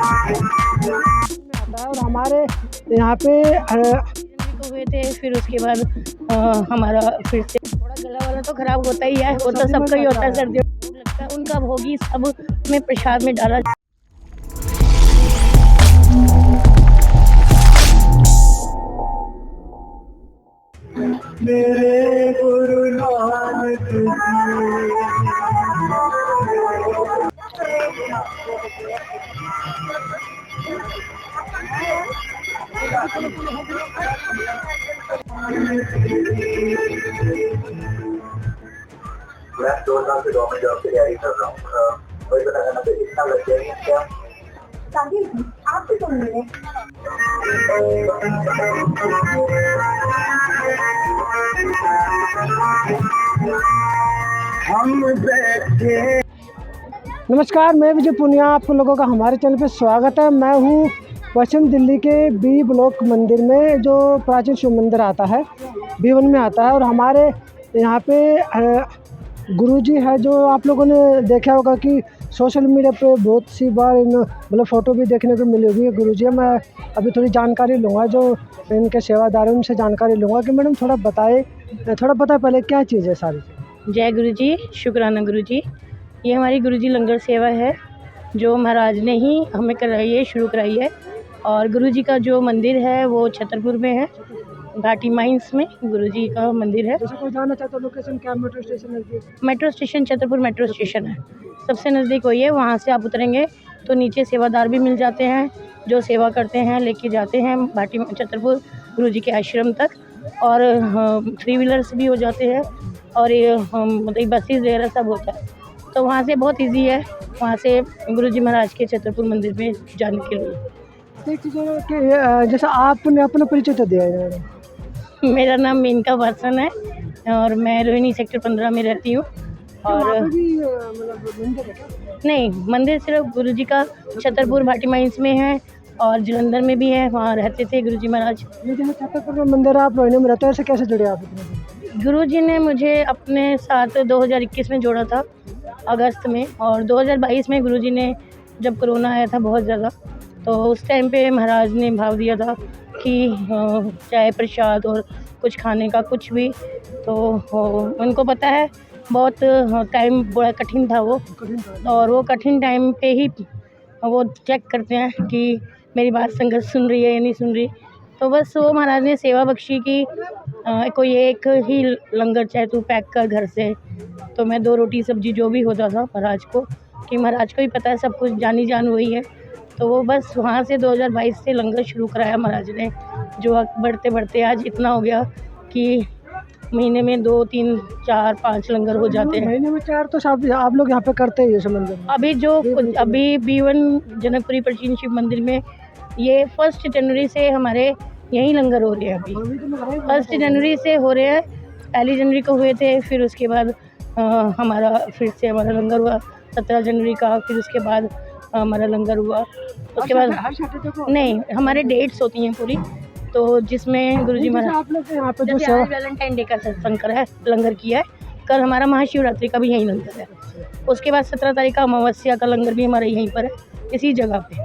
और हमारे यहाँ पे हुए थे, फिर उसके बाद हमारा फिर से थोड़ा गला वाला तो खराब होता ही है, वो तो सबका ही होता है सर्दियों में लगता है। उनका भोगी सब में प्रसाद में डाला। मेरे गुरु नानक मैं 2 साल से गवर्नमेंट जॉब की तैयारी कर रहा हूँ। वही पता करना था कितना लग जाएगा क्या? आपसे तो मिले हम बैठे। नमस्कार, मैं विजय पुनिया, आपको लोगों का हमारे चैनल पे स्वागत है। मैं हूँ पश्चिम दिल्ली के बी ब्लॉक मंदिर में, जो प्राचीन शिव मंदिर आता है, B1 में आता है। और हमारे यहाँ पे गुरुजी है, जो आप लोगों ने देखा होगा कि सोशल मीडिया पे बहुत सी बार मतलब फ़ोटो भी देखने को मिली होगी। गुरुजी है, मैं अभी थोड़ी जानकारी लूँगा, जो इनके सेवादार हैं उनसे जानकारी लूँगा कि मैडम थोड़ा बताए पहले क्या चीज़ है सारी। जय गुरु जी, शुक्राना गुरु जी। ये हमारी गुरु जी लंगर सेवा है, जो महाराज ने ही हमें कराई है, शुरू कराई है। और गुरु जी का जो मंदिर है वो छतरपुर में है, घाटी माइंस में गुरु जी का मंदिर है। जैसे कोई जाना चाहता है लोकेशन क्या? मेट्रो स्टेशन नज़दीक? Metro station Chhatarpur metro station है, सबसे नज़दीक वही है। वहाँ से आप उतरेंगे तो नीचे सेवादार भी मिल जाते हैं, जो सेवा करते हैं, लेके जाते हैं घाटी छतरपुर गुरु जी के आश्रम तक। और 3 व्हीलर्स भी हो जाते हैं, और ये मतलब बसेस वगैरह सब होता है। तो वहाँ से बहुत इजी है, वहाँ से गुरु जी महाराज के छतरपुर मंदिर में जाने के लिए। एक चीज़ है कि जैसे आपने अपना परिचय तो दिया है। मेरा नाम मेनका वासन है और मैं रोहिणी सेक्टर 15 में रहती हूँ। और नहीं, मंदिर सिर्फ गुरु जी का छतरपुर भाटी माइंस में है, और जलंधर में भी है, वहाँ रहते थे गुरु जी महाराज। छतरपुर में मंदिर आप रोहिणी में रहते हैं, ऐसे कैसे जुड़े आप? गुरु जी ने मुझे अपने साथ 2021 में जोड़ा था अगस्त में, और 2022 में गुरु जी ने, जब कोरोना आया था बहुत ज़्यादा, तो उस टाइम पे महाराज ने भाव दिया था कि चाहे प्रसाद और कुछ खाने का कुछ भी। तो उनको पता है बहुत टाइम बड़ा कठिन था वो, और वो कठिन टाइम पे ही वो चेक करते हैं कि मेरी बात संगत सुन रही है या नहीं सुन रही। तो बस वो महाराज ने सेवा बख्शी कि कोई एक ही लंगर चाहे तू पैक कर घर से। तो मैं 2 रोटी सब्जी जो भी होता था महाराज को, कि महाराज को ही पता है सब कुछ, जानी जान वही है। तो वो बस वहाँ से 2022 से लंगर शुरू कराया महाराज ने, जो बढ़ते बढ़ते आज इतना हो गया कि महीने में 2, 3, 4, 5 लंगर हो जाते हैं। महीने में 4 तो सब आप लोग यहाँ पे करते ही है मंदिर में। अभी B1 जनकपुरी प्राचीन शिव मंदिर में ये 1 जनवरी से हमारे यहीं लंगर हो रहे हैं। अभी 1 जनवरी से हो रहे हैं, 1 जनवरी को हुए थे, फिर उसके बाद हमारा फिर से हमारा लंगर हुआ 17 जनवरी का, फिर उसके बाद हमारा लंगर हुआ। उसके बाद नहीं, हमारे डेट्स होती हैं पूरी, तो जिसमें गुरु जी महाराज आप लोग यहाँ पे जो वैलेंटाइन डे का सत्संग करा है, लंगर किया है। कल हमारा महाशिवरात्रि का भी यहीं लंगर है। उसके बाद 17 तारीख का अमावस्या का लंगर भी हमारे यहीं पर है, इसी जगह पे।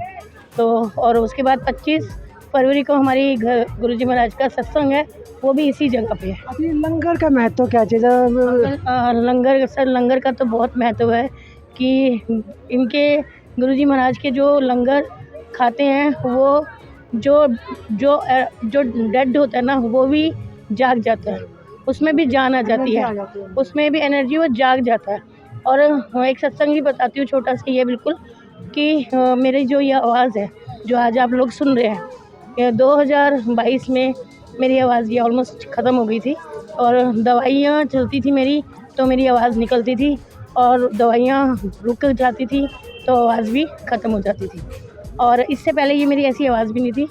तो और उसके बाद 25 फरवरी को हमारी गुरु जी महाराज का सत्संग है, वो भी इसी जगह पे है। अभी लंगर का महत्व क्या चीज़ है? लंगर का तो बहुत महत्व है कि इनके गुरु जी महाराज के जो लंगर खाते हैं, वो जो डेड होता है ना, वो भी जाग जाता है, उसमें भी जान आ जाती है, उसमें भी एनर्जी, वो जाग जाता है। और एक सत्संग भी बताती हूँ छोटा सा, ये बिल्कुल कि मेरी जो ये आवाज़ है जो आज आप लोग सुन रहे हैं, 2022 में मेरी आवाज़ ये ऑलमोस्ट ख़त्म हो गई थी, और दवाइयाँ चलती थी मेरी, तो मेरी आवाज़ निकलती थी, और दवाइयाँ रुक जाती थी तो आवाज़ भी ख़त्म हो जाती थी। और इससे पहले ये मेरी ऐसी आवाज़ भी नहीं थी,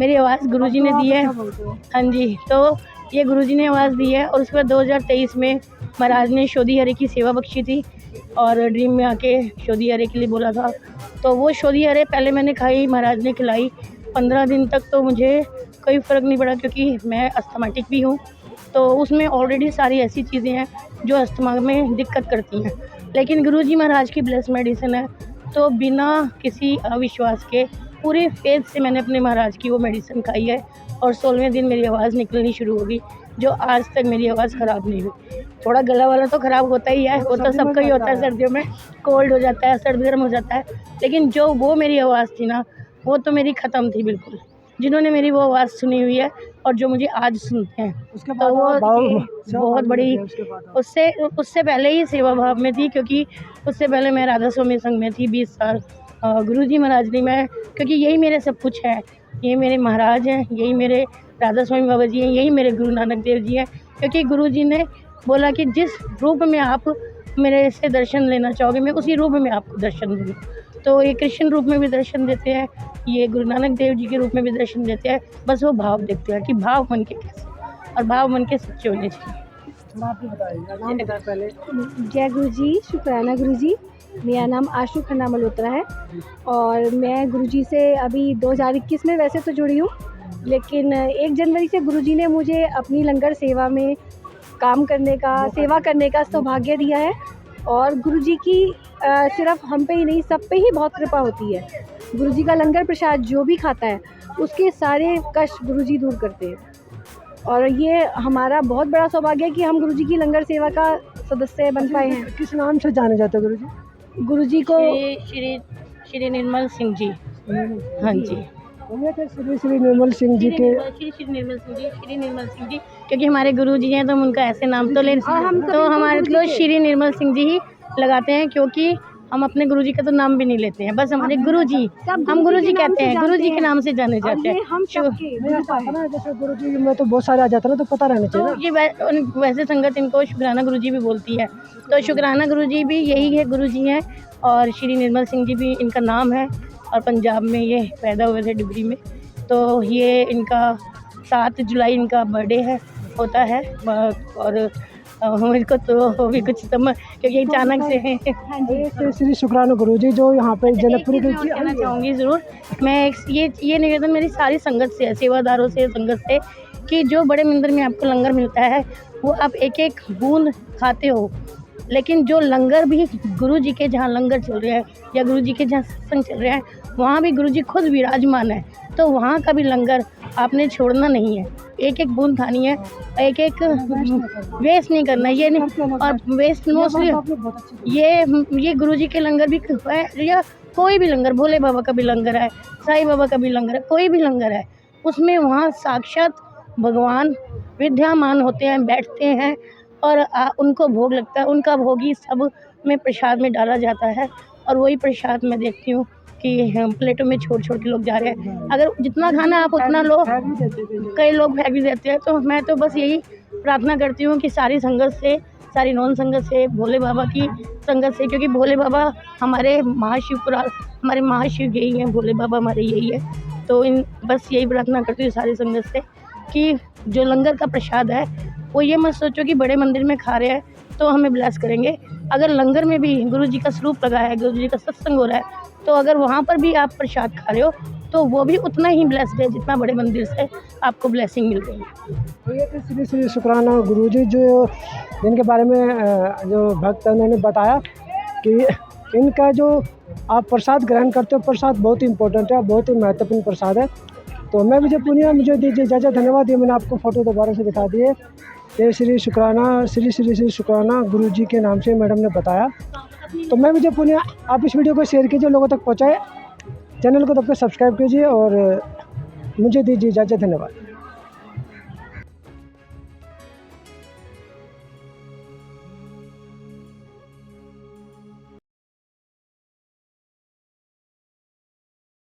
मेरी आवाज़ गुरुजी ने दी है। हाँ जी, तो ये गुरुजी ने आवाज़ दी है। और उसके बाद 2023 में महाराज ने शोधी हरे की सेवा बख्शी थी, और ड्रीम में आके शोधी हरे के लिए बोला था। तो वो शोधी हरे पहले मैंने खाई, महाराज ने खिलाई 15 दिन तक, तो मुझे कोई फ़र्क नहीं पड़ा, क्योंकि मैं अस्थमाटिक भी हूँ। तो उसमें ऑलरेडी सारी ऐसी चीज़ें हैं जो अस्थमा में दिक्कत करती हैं, लेकिन गुरुजी महाराज की ब्लेस मेडिसिन है, तो बिना किसी अविश्वास के पूरे फेथ से मैंने अपने महाराज की वो मेडिसिन खाई है और 16वें दिन मेरी आवाज़ निकलनी शुरू हो गई, जो आज तक मेरी आवाज़ ख़राब नहीं हुई। थोड़ा गला वाला तो ख़राब होता ही है, वो तो सबका ही होता है, सर्दियों में कोल्ड हो जाता है, सर्द गर्म हो जाता है, लेकिन जो वो मेरी आवाज़ थी ना, वो तो मेरी ख़त्म थी बिल्कुल। जिन्होंने मेरी वो आवाज़ सुनी हुई है और जो मुझे आज सुनते हैं, तो वो बहुत बड़ी, उससे पहले ही सेवा भाव में थी, क्योंकि उससे पहले मैं राधा स्वामी संघ में थी 20 साल। गुरुजी महाराज ने, मैं, क्योंकि यही मेरे सब कुछ है, ये मेरे महाराज हैं, यही मेरे राधा स्वामी बाबा जी हैं, यही मेरे गुरु नानक देव जी हैं, क्योंकि गुरुजी ने बोला कि जिस रूप में आप मेरे से दर्शन लेना चाहोगे, मैं उसी रूप में आपको दर्शन दूँगी। तो ये कृष्ण रूप में भी दर्शन देते हैं, ये गुरु नानक देव जी के रूप में भी दर्शन देते हैं, बस वो भाव देखते हैं कि भाव मन के कैसे, और भाव मन के सच्चे होने चाहिए। पहले जय गुरु जी, शुक्राना गुरु जी। मेरा नाम आशु खन्ना मल्होत्रा है और मैं गुरुजी से अभी 2021 में वैसे तो जुड़ी हूँ, लेकिन 1 जनवरी से गुरुजी ने मुझे अपनी लंगर सेवा में काम करने का, सेवा करने का सौभाग्य दिया है। और गुरुजी की सिर्फ हम पे ही नहीं, सब पे ही बहुत कृपा होती है। गुरुजी का लंगर प्रसाद जो भी खाता है उसके सारे कष्ट गुरुजी दूर करते हैं, और ये हमारा बहुत बड़ा सौभाग्य है कि हम गुरुजी की लंगर सेवा का सदस्य बन पाए हैं। किस नाम से जाने जाते हैं गुरुजी? गुरुजी को श्री निर्मल सिंह जी। हाँ जी, श्री निर्मल सिंह जी के, श्री निर्मल सिंह जी, क्योंकि हमारे गुरु जी हैं तो हम उनका ऐसे नाम तो ले, तो हमारे तो श्री निर्मल सिंह जी ही लगाते हैं, क्योंकि हम अपने गुरुजी का तो नाम भी नहीं लेते हैं, बस हमारे गुरुजी, हम गुरुजी कहते हैं, गुरुजी के नाम से जाने जाते हैं। हम सबके जैसे गुरुजी में तो बहुत सारे आ जाते हैं ना, तो पता रहना चाहिए तो ये वैसे संगत इनको शुक्राना गुरुजी भी बोलती है, तो शुक्राना गुरुजी भी यही है, गुरुजी हैं, और श्री निर्मल सिंह जी भी इनका नाम है, और पंजाब में ये पैदा हुए थे डिबरी में। तो ये इनका 7 जुलाई इनका बर्थडे है, होता है, और मेरे तो भी कुछ क्योंकि अचानक से है। श्री शुक्राना गुरुजी जो यहाँ पे जनकपुरी के कहना चाहूँगी ज़रूर, मैं ये निवेदन मेरी सारी संगत से है, सेवादारों से, संगत से, कि जो बड़े मंदिर में आपको लंगर मिलता है वो आप एक एक बूंद खाते हो, लेकिन जो लंगर भी गुरु जी के जहाँ लंगर चल रहे हैं या गुरु जी के जहाँ सत्संग चल रहे हैं, वहाँ भी गुरु जी खुद विराजमान है, तो वहाँ का भी लंगर आपने छोड़ना नहीं है, एक एक बूंद खानी है, एक एक वेस्ट नहीं करना, ये नहीं, और वेस्ट मोस्टली ये गुरु जी के लंगर भी है, या कोई भी लंगर, भोले बाबा का भी लंगर है, साईं बाबा का भी लंगर है, कोई भी लंगर है, उसमें वहाँ साक्षात भगवान विद्यमान होते हैं, बैठते हैं, और उनको भोग लगता है, उनका भोग ही सब में प्रसाद में डाला जाता है, और वही प्रसाद मैं देखती हूँ कि प्लेटों में छोड़ छोड़ के लोग जा रहे हैं। अगर जितना खाना आप उतना लो, कई लोग फेंक भी देते हैं। तो मैं तो बस यही प्रार्थना करती हूँ कि सारी संगत से, सारी नॉन संगत से, भोले बाबा की संगत से, क्योंकि भोले बाबा हमारे महाशिव यही हैं, भोले बाबा हमारे यही है। तो बस यही प्रार्थना करती हूँ सारी संगत से कि जो लंगर का प्रसाद है वो ये मत सोचो कि बड़े मंदिर में खा रहे हैं तो हमें ब्लेस करेंगे। अगर लंगर में भी गुरु जी का स्वरूप लगा है, गुरु जी का सत्संग हो रहा है, तो अगर वहाँ पर भी आप प्रसाद खा रहे हो तो वो भी उतना ही ब्लेस्ड है जितना बड़े मंदिर से आपको ब्लेसिंग मिल रही है। तो ये तो श्री श्री शुक्राना गुरुजी जो जिनके बारे में जो भक्त उन्होंने बताया कि इनका जो आप प्रसाद ग्रहण करते हो, प्रसाद बहुत ही इम्पोर्टेंट है, बहुत ही महत्वपूर्ण प्रसाद है। तो मैं विजय पुनिया, मुझे दीजिए इजाज़त, धन्यवाद। ये मैंने आपको फ़ोटो दोबारा से दिखा दिए। ये श्री श्री शुक्राना गुरुजी के नाम से मैडम ने बताया। तो मैं विजय पुनिया, आप इस वीडियो को शेयर कीजिए, लोगों तक पहुँचाए, चैनल को तब तक सब्सक्राइब कीजिए और मुझे दीजिए इजाज़त, धन्यवाद।